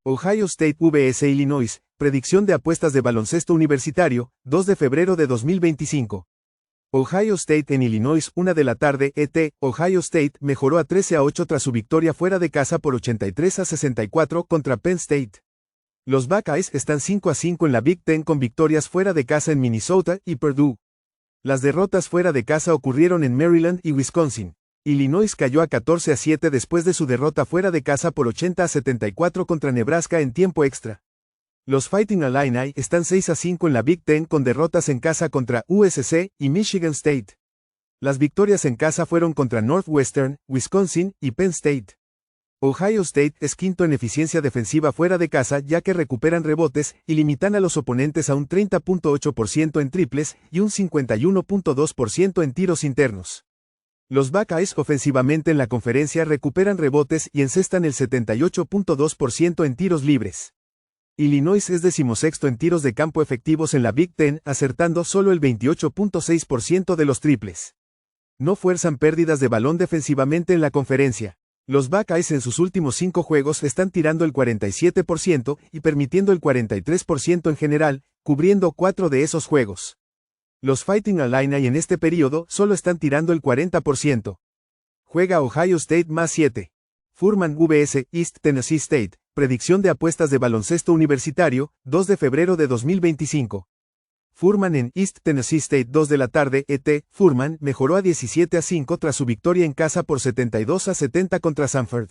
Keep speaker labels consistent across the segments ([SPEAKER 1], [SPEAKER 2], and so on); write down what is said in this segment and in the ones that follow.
[SPEAKER 1] Ohio State vs Illinois, predicción de apuestas de baloncesto universitario, 2 de febrero de 2025. Ohio State en Illinois, 1 de la tarde, ET. Ohio State mejoró a 13-8 tras su victoria fuera de casa por 83-64 contra Penn State. Los Buckeyes están 5-5 en la Big Ten con victorias fuera de casa en Minnesota y Purdue. Las derrotas fuera de casa ocurrieron en Maryland y Wisconsin. Illinois cayó a 14-7 después de su derrota fuera de casa por 80-74 contra Nebraska en tiempo extra. Los Fighting Illini están 6-5 en la Big Ten con derrotas en casa contra USC y Michigan State. Las victorias en casa fueron contra Northwestern, Wisconsin y Penn State. Ohio State es quinto en eficiencia defensiva fuera de casa ya que recuperan rebotes y limitan a los oponentes a un 30.8% en triples y un 51.2% en tiros internos. Los Buckeyes ofensivamente en la conferencia recuperan rebotes y encestan el 78.2% en tiros libres. Illinois es 16º en tiros de campo efectivos en la Big Ten, acertando solo el 28.6% de los triples. No fuerzan pérdidas de balón defensivamente en la conferencia. Los Buckeyes en sus últimos 5 juegos están tirando el 47% y permitiendo el 43% en general, cubriendo 4 de esos juegos. Los Fighting Illini en este periodo solo están tirando el 40%. Juega Ohio State más 7. Furman vs East Tennessee State, predicción de apuestas de baloncesto universitario, 2 de febrero de 2025. Furman en East Tennessee State 2 de la tarde, ET. Furman mejoró a 17-5 tras su victoria en casa por 72-70 contra Samford.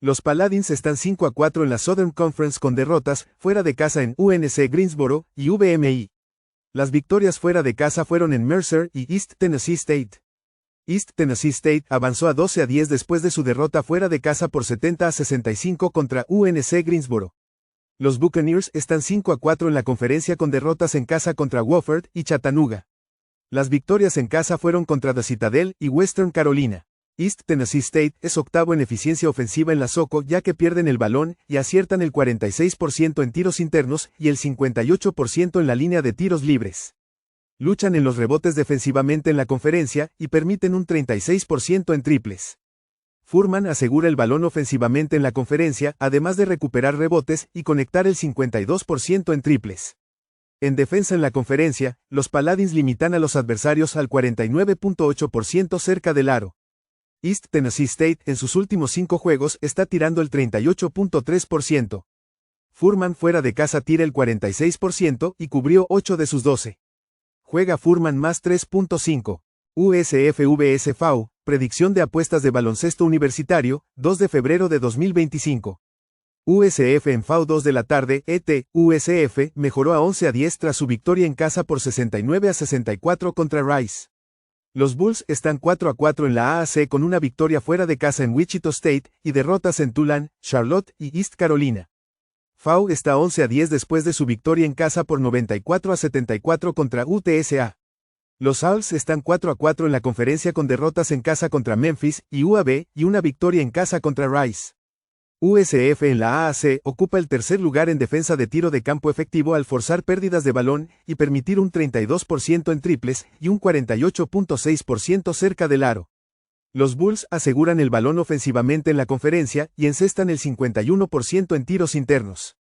[SPEAKER 1] Los Paladins están 5-4 en la Southern Conference con derrotas fuera de casa en UNC Greensboro y VMI. Las victorias fuera de casa fueron en Mercer y East Tennessee State. East Tennessee State avanzó a 12-10 después de su derrota fuera de casa por 70-65 contra UNC Greensboro. Los Buccaneers están 5-4 en la conferencia con derrotas en casa contra Wofford y Chattanooga. Las victorias en casa fueron contra The Citadel y Western Carolina. East Tennessee State es octavo en eficiencia ofensiva en la SoCo ya que pierden el balón y aciertan el 46% en tiros internos y el 58% en la línea de tiros libres. Luchan en los rebotes defensivamente en la conferencia y permiten un 36% en triples. Furman asegura el balón ofensivamente en la conferencia, además de recuperar rebotes y conectar el 52% en triples. En defensa en la conferencia, los Paladins limitan a los adversarios al 49.8% cerca del aro. East Tennessee State en sus últimos 5 juegos está tirando el 38.3%. Furman fuera de casa tira el 46% y cubrió 8 de sus 12. Juega Furman más 3.5. USF vs FAU, predicción de apuestas de baloncesto universitario, 2 de febrero de 2025. USF en FAU 2 de la tarde, ET. USF mejoró a 11-10 tras su victoria en casa por 69-64 contra Rice. Los Bulls están 4-4 en la AAC con una victoria fuera de casa en Wichita State y derrotas en Tulane, Charlotte y East Carolina. FAU está 11-10 después de su victoria en casa por 94-74 contra UTSA. Los Owls están 4-4 en la conferencia con derrotas en casa contra Memphis y UAB y una victoria en casa contra Rice. USF en la AAC ocupa el tercer lugar en defensa de tiro de campo efectivo al forzar pérdidas de balón y permitir un 32% en triples y un 48.6% cerca del aro. Los Bulls aseguran el balón ofensivamente en la conferencia y encestan el 51% en tiros internos.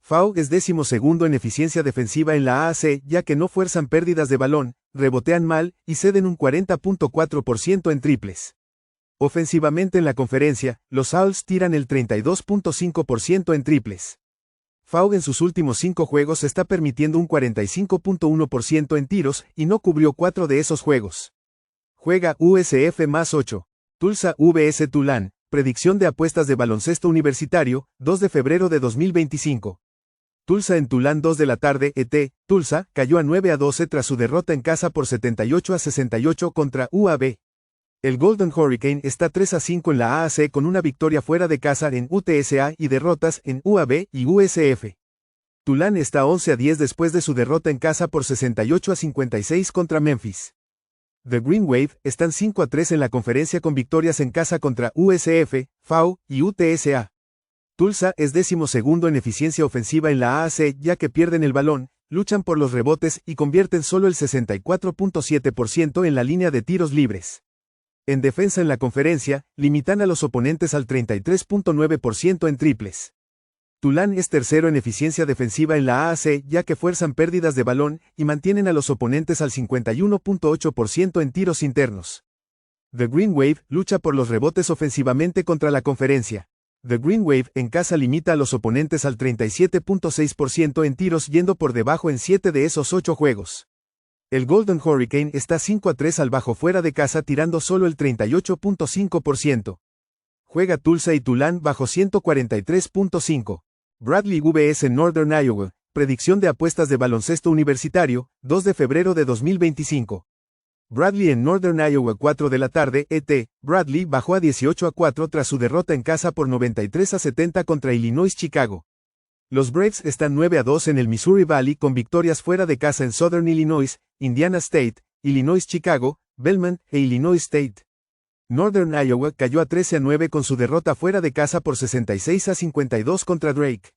[SPEAKER 1] FAU es 12º en eficiencia defensiva en la AAC ya que no fuerzan pérdidas de balón, rebotean mal y ceden un 40.4% en triples. Ofensivamente en la conferencia, los Owls tiran el 32.5% en triples. FAU en sus últimos 5 juegos está permitiendo un 45.1% en tiros y no cubrió 4 de esos juegos. Juega USF más 8. Tulsa vs Tulane, predicción de apuestas de baloncesto universitario, 2 de febrero de 2025. Tulsa en Tulane 2 de la tarde, ET. Tulsa cayó a 9-12 tras su derrota en casa por 78-68 contra UAB. El Golden Hurricane está 3-5 en la AAC con una victoria fuera de casa en UTSA y derrotas en UAB y USF. Tulane está 11-10 después de su derrota en casa por 68-56 contra Memphis. The Green Wave están 5-3 en la conferencia con victorias en casa contra USF, FAU y UTSA. Tulsa es 12º en eficiencia ofensiva en la AAC ya que pierden el balón, luchan por los rebotes y convierten solo el 64.7% en la línea de tiros libres. En defensa en la conferencia, limitan a los oponentes al 33.9% en triples. Tulane es tercero en eficiencia defensiva en la AAC ya que fuerzan pérdidas de balón y mantienen a los oponentes al 51.8% en tiros internos. The Green Wave lucha por los rebotes ofensivamente contra la conferencia. The Green Wave en casa limita a los oponentes al 37.6% en tiros yendo por debajo en 7 de esos 8 juegos. El Golden Hurricane está 5-3 al bajo fuera de casa tirando solo el 38.5%. Juega Tulsa y Tulane bajo 143.5. Bradley vs Northern Iowa, predicción de apuestas de baloncesto universitario, 2 de febrero de 2025. Bradley en Northern Iowa 4 de la tarde, ET, Bradley bajó a 18-4 tras su derrota en casa por 93-70 contra Illinois Chicago. Los Braves están 9-2 en el Missouri Valley con victorias fuera de casa en Southern Illinois, Indiana State, Illinois Chicago, Belmont e Illinois State. Northern Iowa cayó a 13-9 con su derrota fuera de casa por 66-52 contra Drake.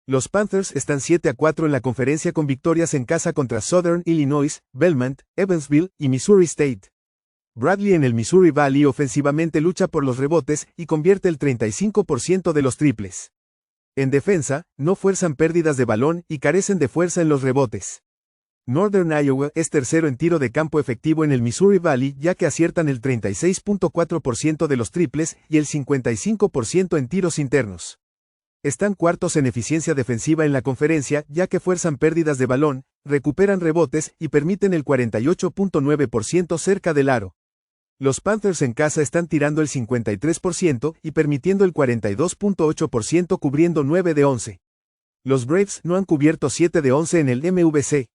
[SPEAKER 1] Los Panthers están 7-4 en la conferencia con victorias en casa contra Southern Illinois, Belmont, Evansville y Missouri State. Bradley en el Missouri Valley ofensivamente lucha por los rebotes y convierte el 35% de los triples. En defensa, no fuerzan pérdidas de balón y carecen de fuerza en los rebotes. Northern Iowa es tercero en tiro de campo efectivo en el Missouri Valley ya que aciertan el 36.4% de los triples y el 55% en tiros internos. Están cuartos en eficiencia defensiva en la conferencia ya que fuerzan pérdidas de balón, recuperan rebotes y permiten el 48.9% cerca del aro. Los Panthers en casa están tirando el 53% y permitiendo el 42.8% cubriendo 9 de 11. Los Braves no han cubierto 7 de 11 en el MVC.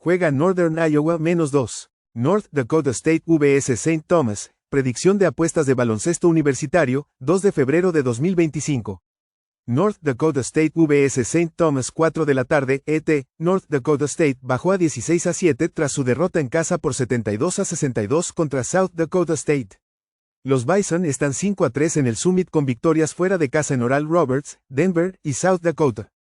[SPEAKER 1] Juega Northern Iowa -2. North Dakota State vs St. Thomas, predicción de apuestas de baloncesto universitario, 2 de febrero de 2025. North Dakota State vs St. Thomas 4 de la tarde, ET, North Dakota State bajó a 16-7 tras su derrota en casa por 72-62 contra South Dakota State. Los Bison están 5-3 en el Summit con victorias fuera de casa en Oral Roberts, Denver y South Dakota.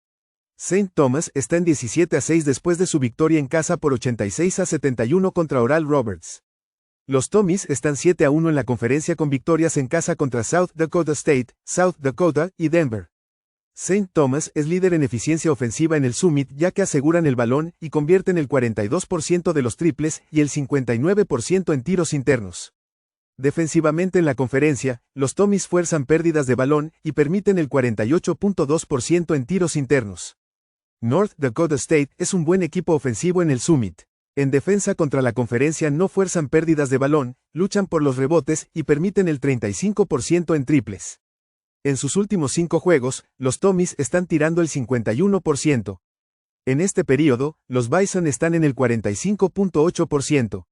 [SPEAKER 1] St. Thomas está en 17-6 después de su victoria en casa por 86-71 contra Oral Roberts. Los Tommies están 7-1 en la conferencia con victorias en casa contra South Dakota State, South Dakota y Denver. St. Thomas es líder en eficiencia ofensiva en el Summit ya que aseguran el balón y convierten el 42% de los triples y el 59% en tiros internos. Defensivamente en la conferencia, los Tommies fuerzan pérdidas de balón y permiten el 48.2% en tiros internos. North Dakota State es un buen equipo ofensivo en el Summit. En defensa contra la conferencia no fuerzan pérdidas de balón, luchan por los rebotes y permiten el 35% en triples. En sus últimos 5 juegos, los Tommies están tirando el 51%. En este período, los Bison están en el 45.8%.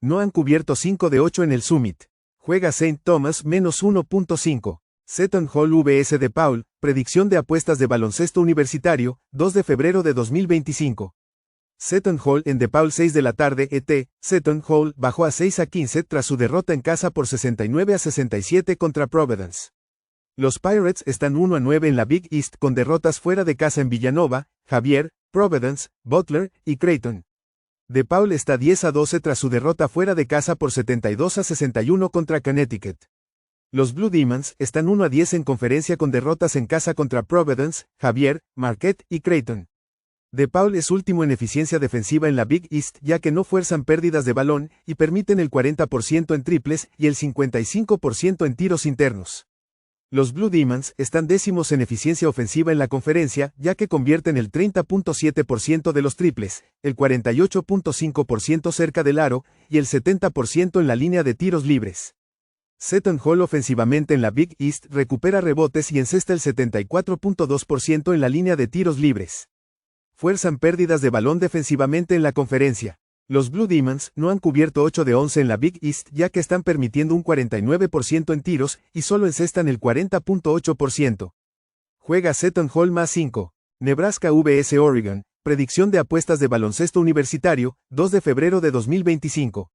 [SPEAKER 1] No han cubierto 5 de 8 en el Summit. Juega St. Thomas -1.5. Seton Hall vs DePaul, predicción de apuestas de baloncesto universitario, 2 de febrero de 2025. Seton Hall en DePaul 6 de la tarde, ET, Seton Hall bajó a 6-15 tras su derrota en casa por 69-67 contra Providence. Los Pirates están 1-9 en la Big East con derrotas fuera de casa en Villanova, Xavier, Providence, Butler y Creighton. DePaul está 10-12 tras su derrota fuera de casa por 72-61 contra Connecticut. Los Blue Demons están 1-10 en conferencia con derrotas en casa contra Providence, Xavier, Marquette y Creighton. DePaul es último en eficiencia defensiva en la Big East ya que no fuerzan pérdidas de balón y permiten el 40% en triples y el 55% en tiros internos. Los Blue Demons están décimos en eficiencia ofensiva en la conferencia ya que convierten el 30.7% de los triples, el 48.5% cerca del aro y el 70% en la línea de tiros libres. Seton Hall ofensivamente en la Big East recupera rebotes y encesta el 74.2% en la línea de tiros libres. Fuerzan pérdidas de balón defensivamente en la conferencia. Los Blue Demons no han cubierto 8 de 11 en la Big East ya que están permitiendo un 49% en tiros y solo encestan el 40.8%. Juega Seton Hall +5. Nebraska vs Oregon, predicción de apuestas de baloncesto universitario, 2 de febrero de 2025.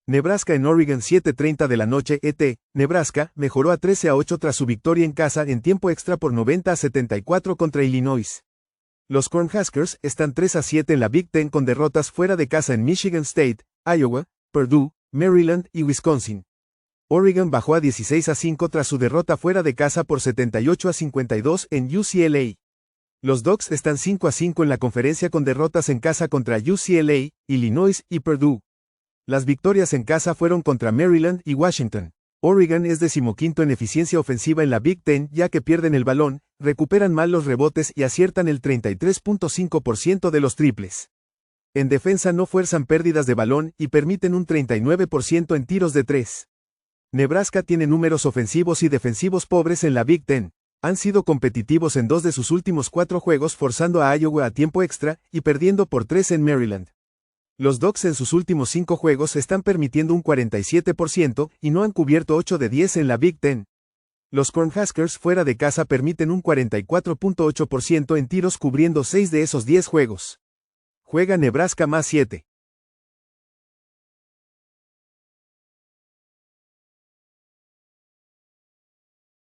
[SPEAKER 1] Nebraska en Oregon 7:30 de la noche ET, Nebraska mejoró a 13-8 tras su victoria en casa en tiempo extra por 90-74 contra Illinois. Los Cornhuskers están 3-7 en la Big Ten con derrotas fuera de casa en Michigan State, Iowa, Purdue, Maryland y Wisconsin. Oregon bajó a 16-5 tras su derrota fuera de casa por 78-52 en UCLA. Los Dogs están 5-5 en la conferencia con derrotas en casa contra UCLA, Illinois y Purdue. Las victorias en casa fueron contra Maryland y Washington. Oregon es 15º en eficiencia ofensiva en la Big Ten ya que pierden el balón, recuperan mal los rebotes y aciertan el 33.5% de los triples. En defensa no fuerzan pérdidas de balón y permiten un 39% en tiros de 3. Nebraska tiene números ofensivos y defensivos pobres en la Big Ten. Han sido competitivos en 2 de sus últimos 4 juegos forzando a Iowa a tiempo extra y perdiendo por 3 en Maryland. Los Dogs en sus últimos 5 juegos están permitiendo un 47% y no han cubierto 8 de 10 en la Big Ten. Los Cornhuskers fuera de casa permiten un 44.8% en tiros cubriendo 6 de esos 10 juegos. Juega Nebraska +7.